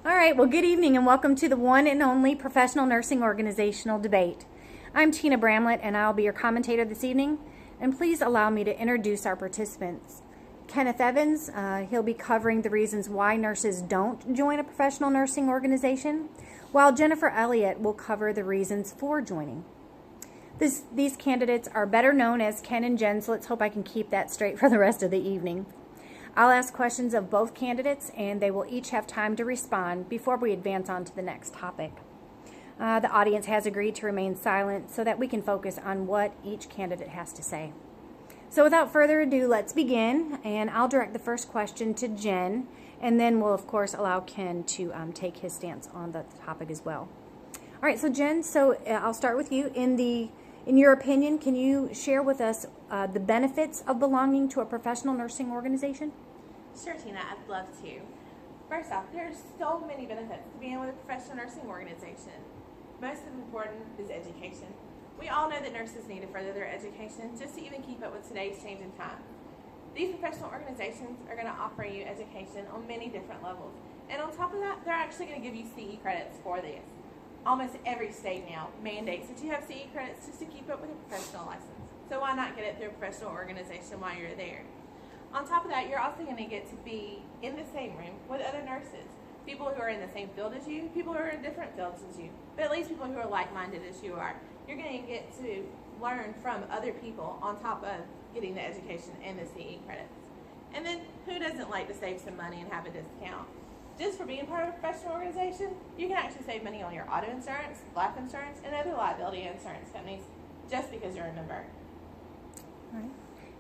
All right, well, good evening and welcome to the one and only Professional Nursing Organizational Debate. I'm Tina Bramlett and I'll be your commentator this evening. And please allow me to introduce our participants. Kenneth Evans, he'll be covering the reasons why nurses don't join a professional nursing organization, while Jennifer Elliott will cover the reasons for joining. These candidates are better known as Ken and Jen, so let's hope I can keep that straight for the rest of the evening. I'll ask questions of both candidates, and they will each have time to respond before we advance on to the next topic. The audience has agreed to remain silent so that we can focus on what each candidate has to say. So without further ado, let's begin, and I'll direct the first question to Jen, and then we'll, of course, allow Ken to take his stance on the topic as well. All right, so Jen, I'll start with you. In your opinion, can you share with us the benefits of belonging to a professional nursing organization? Sure, Tina, I'd love to. First off, there are so many benefits to being with a professional nursing organization. Most important is education. We all know that nurses need to further their education just to even keep up with today's changing times. These professional organizations are going to offer you education on many different levels. And on top of that, they're actually going to give you CE credits for this. Almost every state now mandates that you have CE credits just to keep up with a professional license. So why not get it through a professional organization while you're there? On top of that, you're also going to get to be in the same room with other nurses. People who are in the same field as you, people who are in different fields as you, but at least people who are like-minded as you are. You're going to get to learn from other people on top of getting the education and the CE credits. And then who doesn't like to save some money and have a discount? Just for being part of a professional organization, you can actually save money on your auto insurance, life insurance, and other liability insurance companies just because you're a member. All right.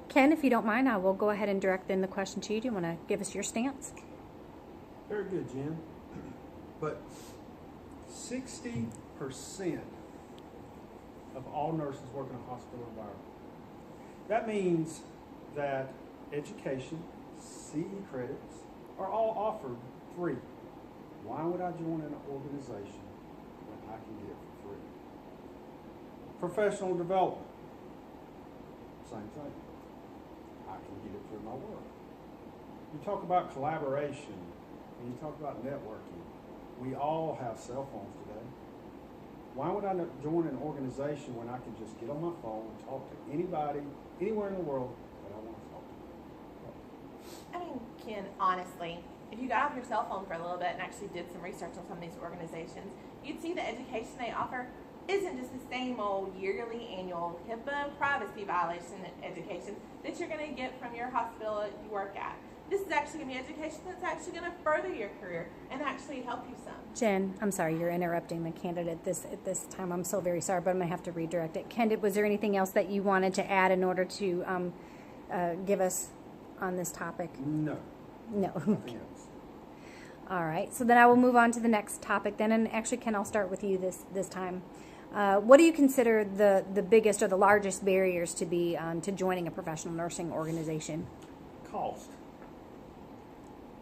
Ken, if you don't mind, I will go ahead and direct then the question to you. Do you want to give us your stance? Very good, Jen. But 60% of all nurses work in a hospital environment. That means that education, CE credits, are all offered free. Why would I join an organization when I can get it for free? Professional development, same thing. I can get it through my work. You talk about collaboration, and you talk about networking. We all have cell phones today. Why would I join an organization when I can just get on my phone and talk to anybody, anywhere in the world that I want to talk to? I mean, Ken, honestly, if you got off your cell phone for a little bit and actually did some research on some of these organizations, you'd see the education they offer isn't just the same old yearly annual HIPAA and privacy violation education that you're going to get from your hospital that you work at. This is actually going to be education that's actually going to further your career and actually help you some. Jen, I'm sorry, you're interrupting the candidate at this time. I'm so very sorry, but I'm going to have to redirect it. Ken, was there anything else that you wanted to add in order to give us on this topic? No. No. Nothing else. All right, so then I will move on to the next topic then, and actually, Ken, I'll start with you this time. What do you consider the biggest or the largest barriers to be to joining a professional nursing organization? Cost.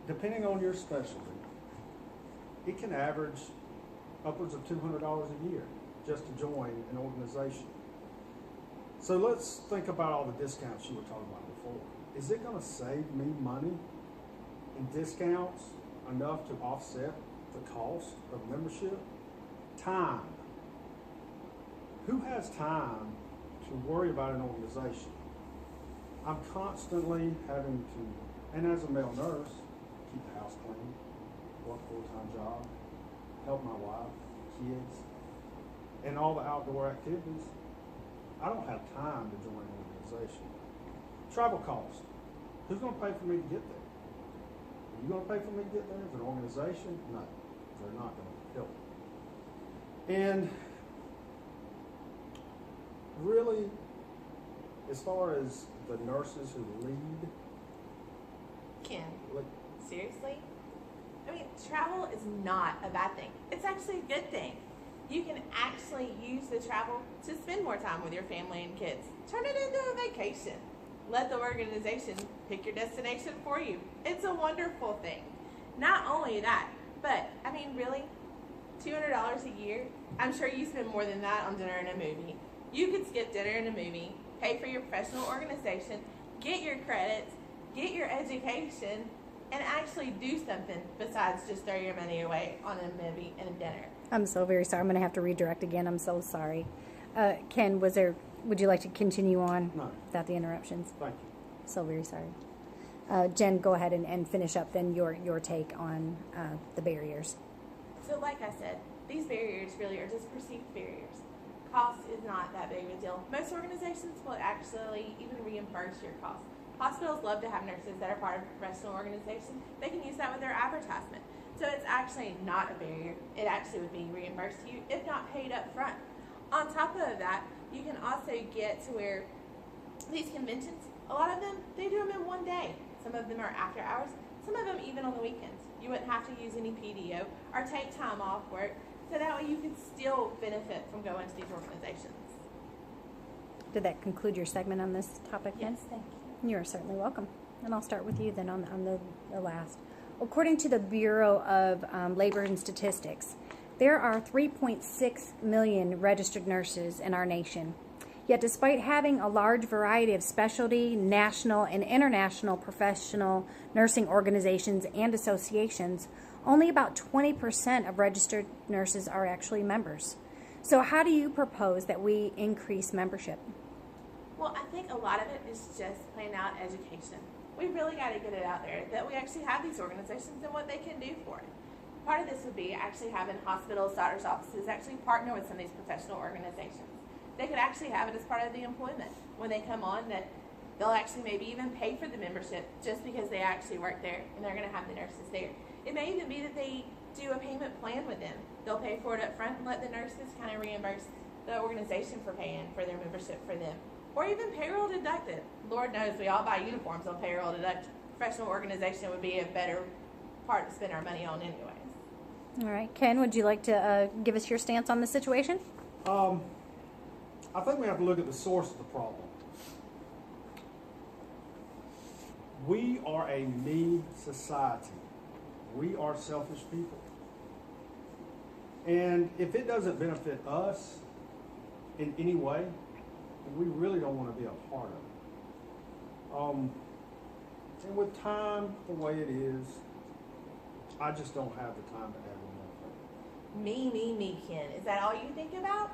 Depending on your specialty, it can average upwards of $200 a year just to join an organization. So let's think about all the discounts you were talking about before. Is it going to save me money in discounts enough to offset the cost of membership? Time. Who has time to worry about an organization? I'm constantly having to, and as a male nurse, keep the house clean, work a full-time job, help my wife, kids, and all the outdoor activities. I don't have time to join an organization. Travel costs. Who's going to pay for me to get there? Are you going to pay for me to get there as an organization? No, they're not going to help. And really, as far as the nurses who lead, Ken, seriously? I mean, travel is not a bad thing. It's actually a good thing. You can actually use the travel to spend more time with your family and kids. Turn it into a vacation. Let the organization pick your destination for you. It's a wonderful thing. Not only that, but, I mean, really, $200 a year? I'm sure you spend more than that on dinner and a movie. You could skip dinner and a movie, pay for your professional organization, get your credits, get your education, and actually do something besides just throw your money away on a movie and a dinner. I'm so very sorry. I'm going to have to redirect again. I'm so sorry. Ken, would you like to continue on No. without the interruptions? Thank you. So very sorry. Jen, go ahead and finish up then your take on the barriers. So like I said, these barriers really are just perceived barriers. Cost is not that big of a deal. Most organizations will actually even reimburse your costs. Hospitals love to have nurses that are part of a professional organization. They can use that with their advertisement. So it's actually not a barrier. It actually would be reimbursed to you, if not paid up front. On top of that, you can also get to where these conventions, a lot of them, they do them in one day. Some of them are after hours, some of them even on the weekends. You wouldn't have to use any PDO or take time off work, so that way you can still benefit from going to these organizations. Did that conclude your segment on this topic, Ken? Yes, thank you. You're certainly welcome. And I'll start with you then on the last. According to the Bureau of Labor and Statistics, there are 3.6 million registered nurses in our nation. Yet despite having a large variety of specialty, national, and international professional nursing organizations and associations, only about 20% of registered nurses are actually members. So how do you propose that we increase membership? Well, I think a lot of it is just plain out education. We really got to get it out there that we actually have these organizations and what they can do for it. Part of this would be actually having hospitals, doctors' offices actually partner with some of these professional organizations. They could actually have it as part of the employment when they come on, that they'll actually maybe even pay for the membership just because they actually work there and they're going to have the nurses there. It may even be that they do a payment plan with them. They'll pay for it up front and let the nurses kind of reimburse the organization for paying for their membership for them. Or even payroll deducted. Lord knows we all buy uniforms on payroll deducted. Professional organization would be a better part to spend our money on anyways. All right. Ken, would you like to give us your stance on the situation? I think we have to look at the source of the problem. We are a me society. We are selfish people. And if it doesn't benefit us in any way, we really don't want to be a part of it. And with time the way it is, I just don't have the time to ever want Me, Ken. Is that all you think about?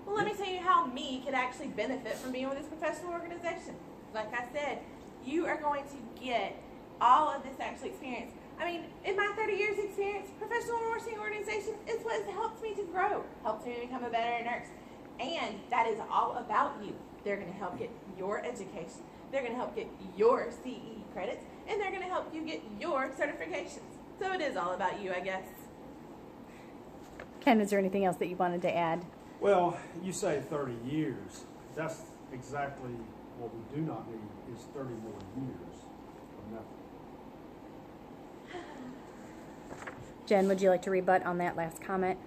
Well, let me tell you how me could actually benefit from being with this professional organization. Like I said, you are going to get all of this actual experience. I mean, in my 30 years experience, professional nursing organization is what has helped me to grow, helped me become a better nurse. And that is all about you. They're going to help get your education. They're going to help get your CE credits. And they're going to help you get your certifications. So it is all about you, I guess. Ken, is there anything else that you wanted to add? Well, you say 30 years. That's exactly what we do not need is 30 more years of nothing. Jen, would you like to rebut on that last comment?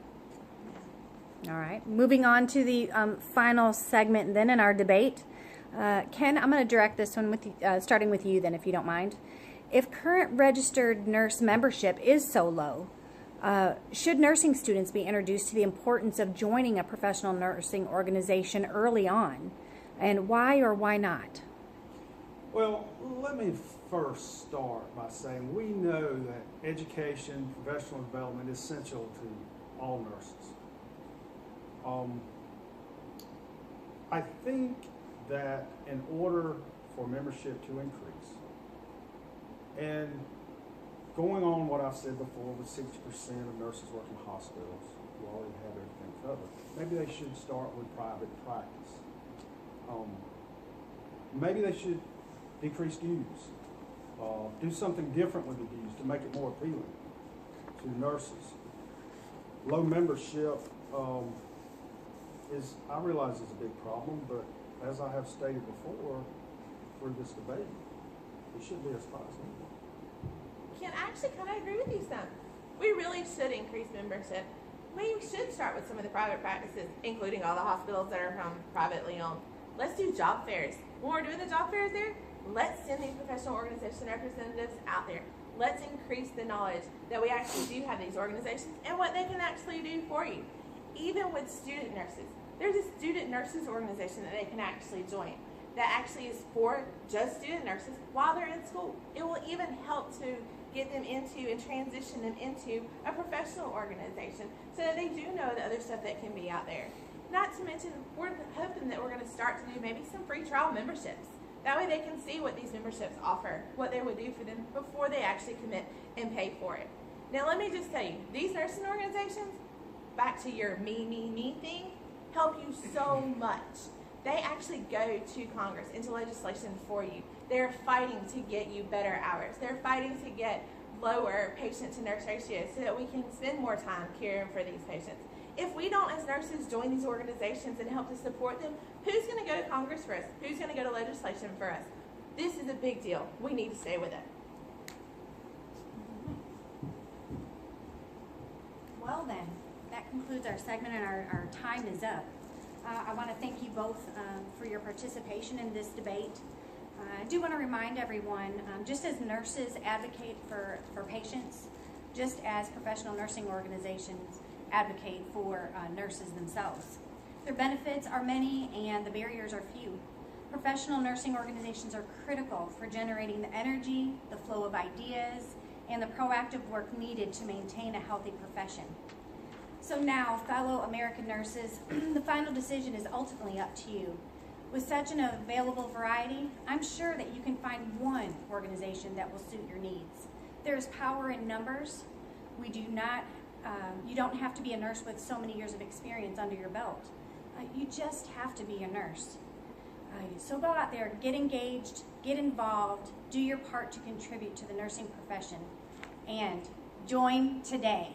All right. Moving on to the final segment then in our debate. Ken, I'm going to direct this one with you, starting with you then, if you don't mind. If current registered nurse membership is so low, should nursing students be introduced to the importance of joining a professional nursing organization early on? And why or why not? Well, let me first start by saying we know that education, professional development is essential to all nurses. I think that in order for membership to increase, and going on what I've said before with 60% of nurses work in hospitals who already have everything covered, maybe they should start with private practice. Maybe they should decrease dues. Do something different with the dues to make it more appealing to nurses. Low membership I realize is a big problem, but as I have stated before through this debate, it should be as possible. Ken, I actually kind of agree with you some. We really should increase membership. We should start with some of the private practices, including all the hospitals that are privately owned. Let's do job fairs. When we're doing the job fairs there, let's send these professional organization representatives out there. Let's increase the knowledge that we actually do have these organizations and what they can actually do for you. Even with student nurses, there's a student nurses organization that they can actually join that actually is for just student nurses while they're in school. It will even help to get them into and transition them into a professional organization so that they do know the other stuff that can be out there. Not to mention, we're hoping that we're going to start to do maybe some free trial memberships. That way they can see what these memberships offer, what they would do for them before they actually commit and pay for it. Now let me just tell you, these nursing organizations, back to your me thing, help you so much. They actually go to Congress, into legislation for you. They're fighting to get you better hours. They're fighting to get lower patient to nurse ratios so that we can spend more time caring for these patients. If we don't, as nurses, join these organizations and help to support them, who's going to go to Congress for us? Who's going to go to legislation for us? This is a big deal. We need to stay with it. Well then, that concludes our segment and our time is up. I want to thank you both for your participation in this debate. I do want to remind everyone, just as nurses advocate for patients, just as professional nursing organizations advocate for nurses themselves. Their benefits are many and the barriers are few. Professional nursing organizations are critical for generating the energy, the flow of ideas, and the proactive work needed to maintain a healthy profession. So now, fellow American nurses, the final decision is ultimately up to you. With such an available variety, I'm sure that you can find one organization that will suit your needs. There is power in numbers. You don't have to be a nurse with so many years of experience under your belt. You just have to be a nurse. So go out there, get engaged, get involved, do your part to contribute to the nursing profession, and join today.